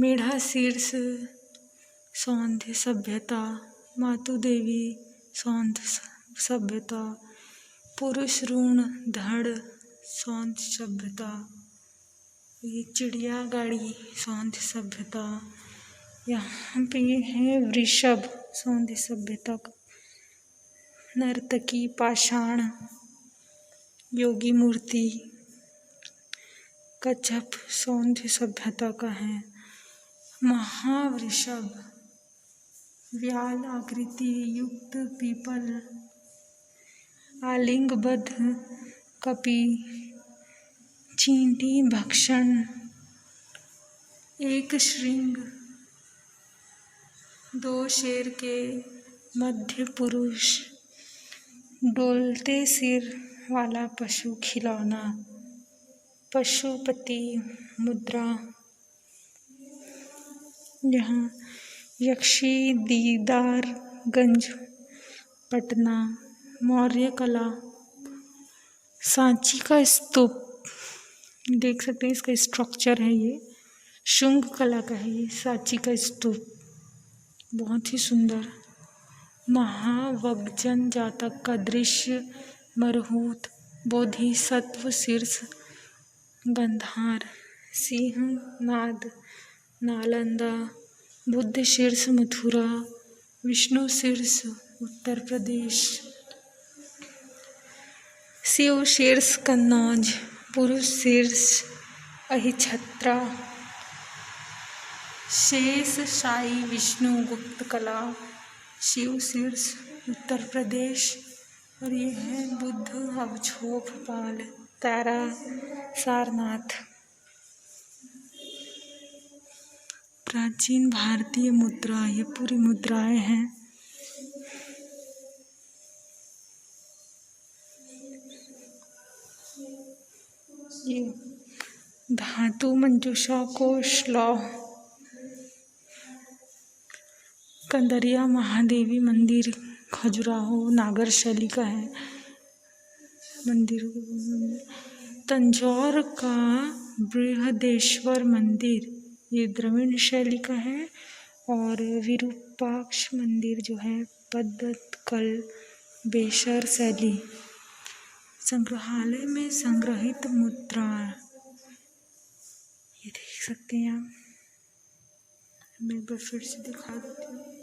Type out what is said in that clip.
मेढ़ा शीर्ष सौंध्य सभ्यता, मातु देवी सौंध्य सभ्यता, पुरुष ऋण धड़ सौंध्य सभ्यता, ये चिड़िया गाड़ी सौंध्य सभ्यता। यहाँ पे है वृषभ सौंध्य सभ्यता का, नर्तकी पाषाण योगी मूर्ति कच्छप सौंध्य सभ्यता का है। महावृषभ व्याल आकृति युक्त पीपल, आलिंगबद्ध कपि, चींटी भक्षण, एक श्रृंग, दो शेर के मध्य पुरुष, डोलते सिर वाला पशु खिलौना, पशुपति मुद्रा। यहाँ यक्षी दीदारगंज पटना, मौर्य कला, सांची का स्तूप देख सकते हैं, इसका स्ट्रक्चर है ये, शुंग कला का है ये सांची का स्तूप, बहुत ही सुंदर। महावगजन जातक का दृश्य, मरहूत बोधिसत्व शीर्ष गंधार, सिंह नाद नालंदा, बुद्ध शीर्ष मथुरा, विष्णु शीर्ष उत्तर प्रदेश, शिव शीर्ष कन्नौज, पुरुष शीर्ष अहिछत्रा, शेष शाही विष्णु गुप्त कला, शिव शीर्ष उत्तर प्रदेश। और ये है बुद्ध अवछोप पाल, तारा सारनाथ। प्राचीन भारतीय मुद्रा, ये पूरी मुद्राएं हैं। ये धातु मंजूषा कोश लौह, कंदरिया महादेवी मंदिर खजुराहो नागर शैली का है मंदिर। तंजौर का बृहदेश्वर मंदिर ये द्रविड़ शैली का है। और विरूपाक्ष मंदिर जो है पद्मकल बेशर शैली। संग्रहालय में संग्रहित मुद्रा ये देख सकते हैं आप। मैं एक बार फिर से दिखा देती हूँ।